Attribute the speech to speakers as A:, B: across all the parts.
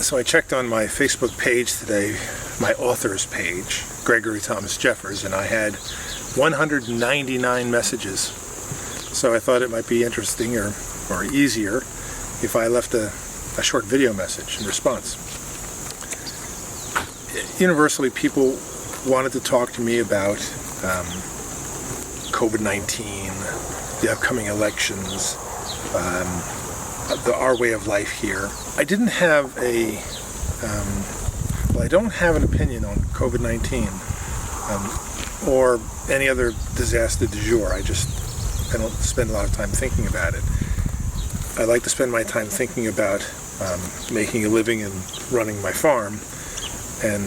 A: So I checked on my Facebook page today, my author's page, Gregory Thomas Jeffers, and I had 199 messages. So I thought it might be interesting or easier if I left a short video message in response. Universally, people wanted to talk to me about COVID-19, the upcoming elections, our way of life here. I didn't have I don't have an opinion on COVID-19 or any other disaster du jour. I don't spend a lot of time thinking about it. I like to spend my time thinking about making a living and running my farm and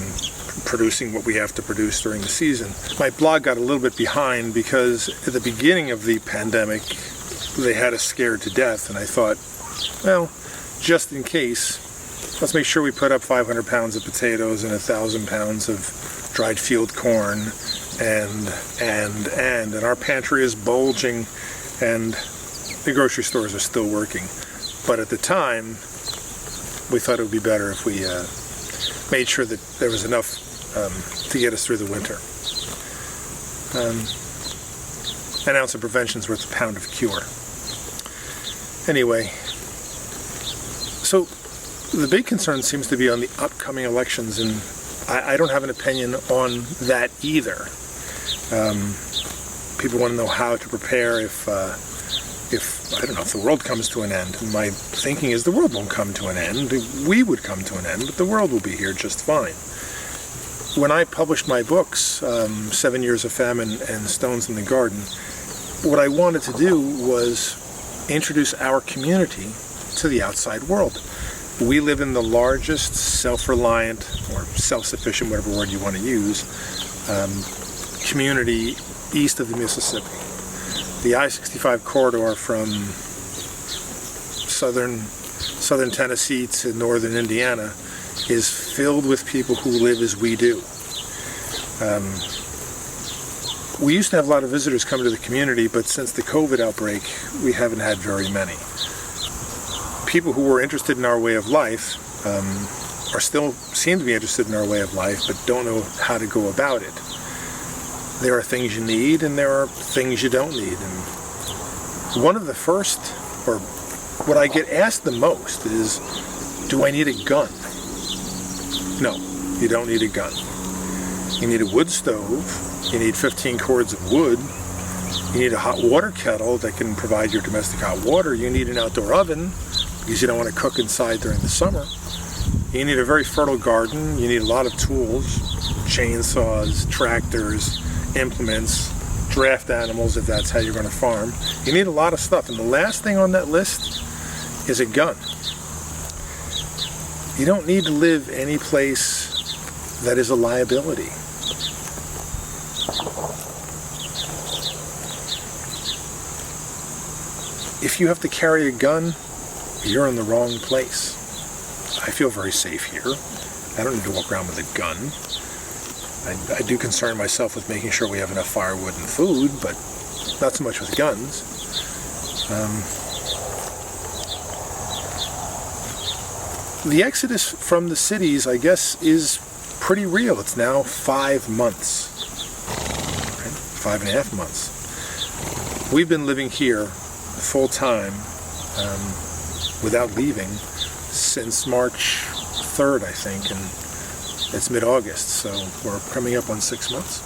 A: producing what we have to produce during the season. My blog got a little bit behind because at the beginning of the pandemic, they had us scared to death, and I thought, well, just in case, let's make sure we put up 500 pounds of potatoes and 1,000 pounds of dried field corn, and our pantry is bulging, and the grocery stores are still working. But at the time, we thought it would be better if we made sure that there was enough to get us through the winter. An ounce of prevention is worth a pound of cure. Anyway, so the big concern seems to be on the upcoming elections, and I don't have an opinion on that either. People want to know how to prepare if I don't know, if the world comes to an end. And my thinking is the world won't come to an end. We would come to an end, but the world will be here just fine. When I published my books, 7 Years of Famine and Stones in the Garden, what I wanted to do was introduce our community to the outside world. We live in the largest self-reliant or self-sufficient, whatever word you want to use, community east of the Mississippi. The I-65 corridor from southern Tennessee to northern Indiana is filled with people who live as we do. We used to have a lot of visitors come to the community, but since the COVID outbreak, we haven't had very many. People who were interested in our way of life seem to be interested in our way of life, but don't know how to go about it. There are things you need, and there are things you don't need. And one of the first, or what I get asked the most is, do I need a gun? No, you don't need a gun. You need a wood stove, you need 15 cords of wood, you need a hot water kettle that can provide your domestic hot water, you need an outdoor oven, because you don't want to cook inside during the summer. You need a very fertile garden, you need a lot of tools, chainsaws, tractors, implements, draft animals if that's how you're going to farm. You need a lot of stuff, and the last thing on that list is a gun. You don't need to live any place that is a liability. If you have to carry a gun, you're in the wrong place. I feel very safe here. I don't need to walk around with a gun. I do concern myself with making sure we have enough firewood and food, but not so much with guns. The exodus from the cities, I guess, is pretty real. It's now 5 months, right? 5.5 months. We've been living here full time without leaving since March 3rd, I think, and it's mid-August, so we're coming up on 6 months.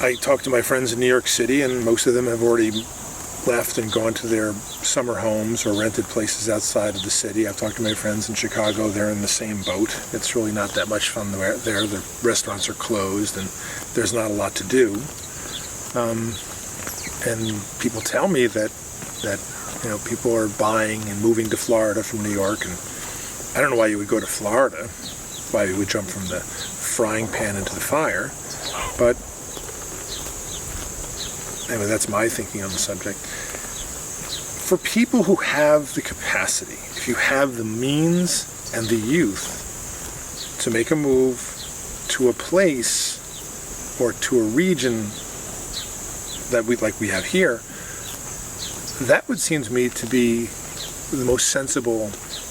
A: I talked to my friends in New York City, and most of them have already left and gone to their summer homes or rented places outside of the city. I've talked to my friends in Chicago. They're in the same boat. It's really not that much fun there. The restaurants are closed, and there's not a lot to do. And people tell me that people are buying and moving to Florida from New York, and I don't know why you would go to Florida, why you would jump from the frying pan into the fire, but anyway, that's my thinking on the subject. For people who have the capacity, if you have the means and the youth to make a move to a place or to a region that we have here, that would seem to me to be the most sensible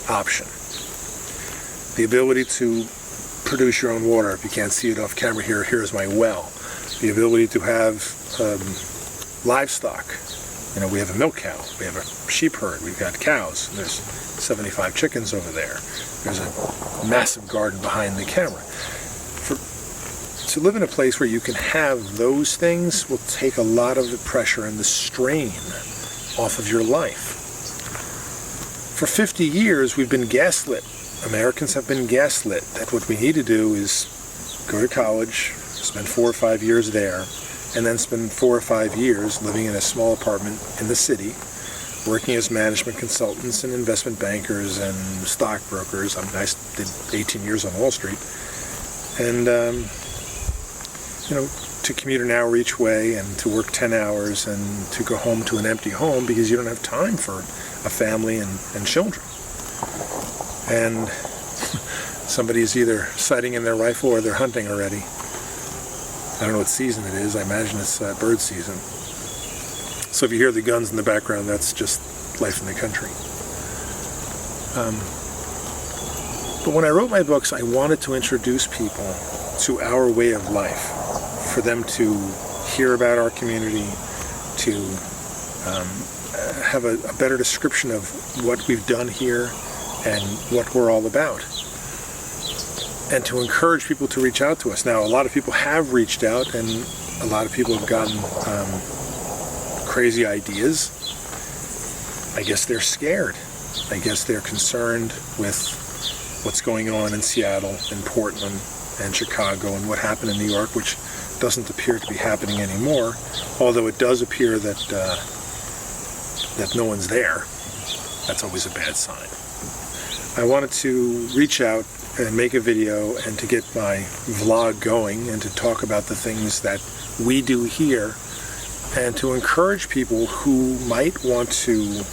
A: option. The ability to produce your own water. If you can't see it off camera here, here's my well. The ability to have livestock. We have a milk cow, we have a sheep herd, we've got cows, there's 75 chickens over there. There's a massive garden behind the camera. To live in a place where you can have those things will take a lot of the pressure and the strain off of your life. For 50 years, we've been gaslit. Americans have been gaslit that what we need to do is go to college, spend 4 or 5 years there, and then spend 4 or 5 years living in a small apartment in the city, working as management consultants and investment bankers and stockbrokers. I did 18 years on Wall Street. And, to commute an hour each way and to work 10 hours and to go home to an empty home because you don't have time for a family and children. And somebody's either sighting in their rifle or they're hunting already. I don't know what season it is. I imagine it's bird season. So if you hear the guns in the background, that's just life in the country. But when I wrote my books, I wanted to introduce people to our way of life, for them to hear about our community, to have a better description of what we've done here and what we're all about, and to encourage people to reach out to us. Now, a lot of people have reached out, and a lot of people have gotten crazy ideas. I guess they're scared. I guess they're concerned with what's going on in Seattle and Portland and Chicago and what happened in New York, which doesn't appear to be happening anymore, although it does appear that no one's there. That's always a bad sign. I wanted to reach out and make a video and to get my vlog going and to talk about the things that we do here and to encourage people who might want to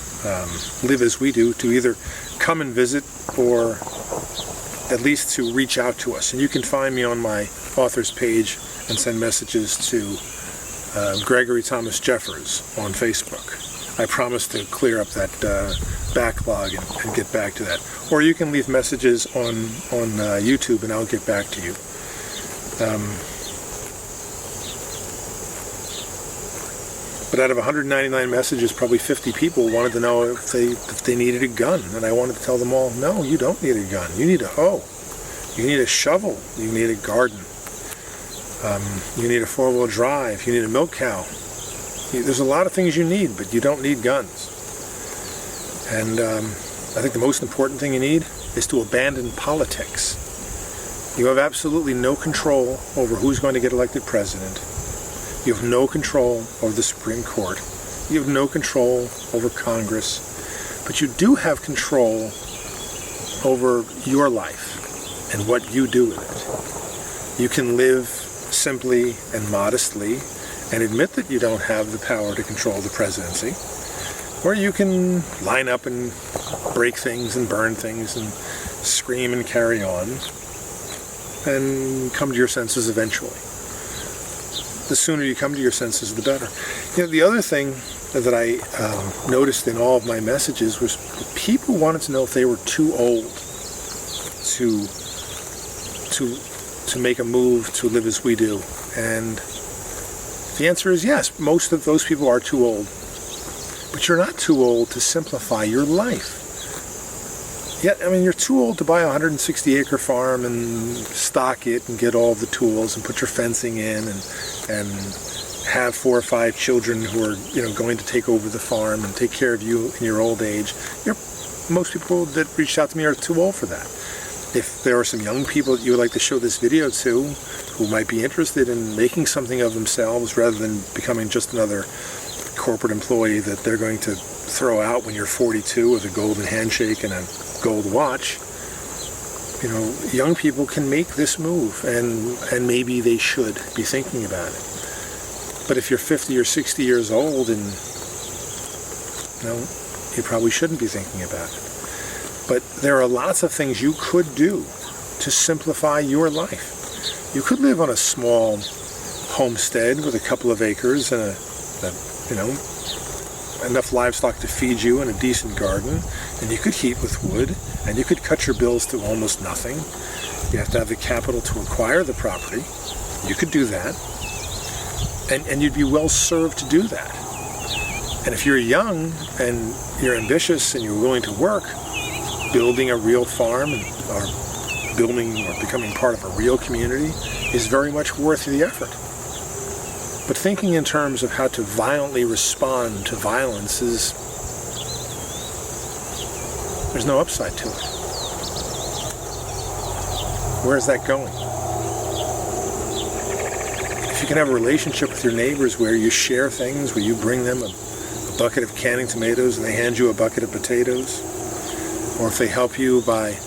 A: live as we do to either come and visit or at least to reach out to us. And you can find me on my author's page and send messages to Gregory Thomas Jeffers on Facebook. I promise to clear up that backlog and get back to that. Or you can leave messages on YouTube and I'll get back to you. But out of 199 messages, probably 50 people wanted to know if they needed a gun. And I wanted to tell them all, no, you don't need a gun. You need a hoe. You need a shovel. You need a garden. You need a 4-wheel drive. You need a milk cow. There's a lot of things you need, but you don't need guns. And I think the most important thing you need is to abandon politics. You have absolutely no control over who's going to get elected president. You have no control over the Supreme Court. You have no control over Congress. But you do have control over your life and what you do with it. You can live simply and modestly and admit that you don't have the power to control the presidency. Or you can line up and break things and burn things and scream and carry on and come to your senses eventually. The sooner you come to your senses, the better. The other thing that I noticed in all of my messages was people wanted to know if they were too old to make a move to live as we do. And the answer is yes. Most of those people are too old. But you're not too old to simplify your life. You're too old to buy a 160-acre farm and stock it and get all the tools and put your fencing in and have 4 or 5 children who are going to take over the farm and take care of you in your old age. Most people that reached out to me are too old for that. If there are some young people that you would like to show this video to who might be interested in making something of themselves rather than becoming just another corporate employee that they're going to throw out when you're 42 with a golden handshake and a gold watch, young people can make this move and maybe they should be thinking about it. But if you're 50 or 60 years old and you probably shouldn't be thinking about it. But there are lots of things you could do to simplify your life. You could live on a small homestead with a couple of acres and enough livestock to feed you and a decent garden, and you could heat with wood, And you could cut your bills to almost nothing. You have to have the capital to acquire the property. You could do that. And you'd be well served to do that. And if you're young and you're ambitious and you're willing to work, building a real farm or building or becoming part of a real community is very much worth the effort. But thinking in terms of how to violently respond to violence there's no upside to it. Where's that going? If you can have a relationship with your neighbors where you share things, where you bring them a bucket of canning tomatoes and they hand you a bucket of potatoes, or if they help you by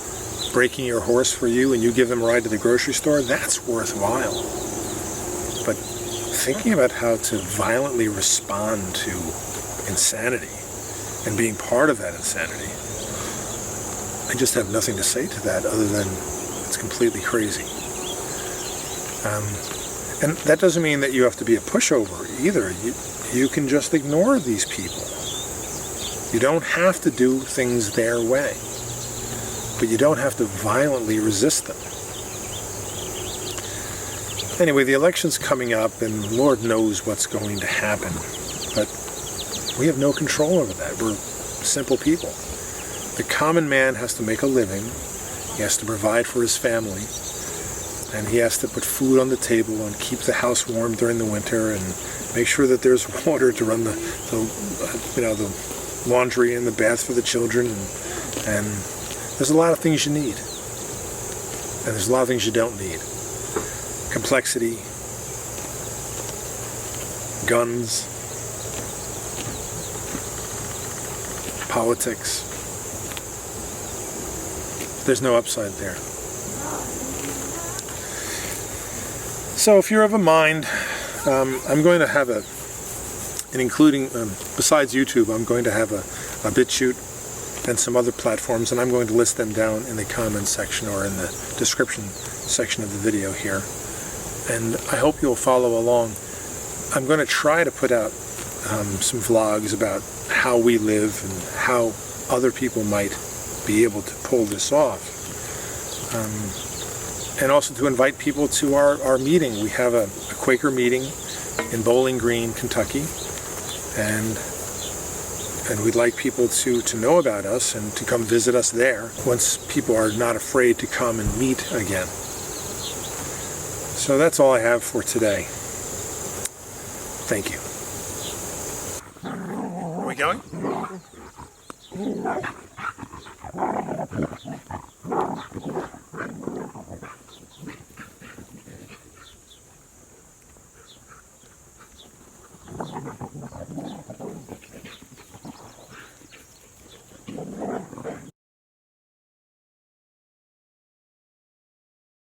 A: breaking your horse for you and you give them a ride to the grocery store, that's worthwhile. But thinking about how to violently respond to insanity and being part of that insanity, I just have nothing to say to that other than it's completely crazy. And that doesn't mean that you have to be a pushover either. You can just ignore these people. You don't have to do things their way, but you don't have to violently resist them. Anyway, the election's coming up, and Lord knows what's going to happen, but we have no control over that. We're simple people. The common man has to make a living. He has to provide for his family, and he has to put food on the table and keep the house warm during the winter and make sure that there's water to run the laundry and the bath for the children, and there's a lot of things you need, and there's a lot of things you don't need. Complexity, guns, politics. There's no upside there. So if you're of a mind, I'm going to have besides YouTube, I'm going to have a BitChute and some other platforms, and I'm going to list them down in the comments section or in the description section of the video here. And I hope you'll follow along. I'm going to try to put out some vlogs about how we live and how other people might be able to pull this off. And also to invite people to our meeting. We have a Quaker meeting in Bowling Green, Kentucky, and we'd like people to know about us and to come visit us there once people are not afraid to come and meet again. So that's all I have for today. Thank you. Are we going?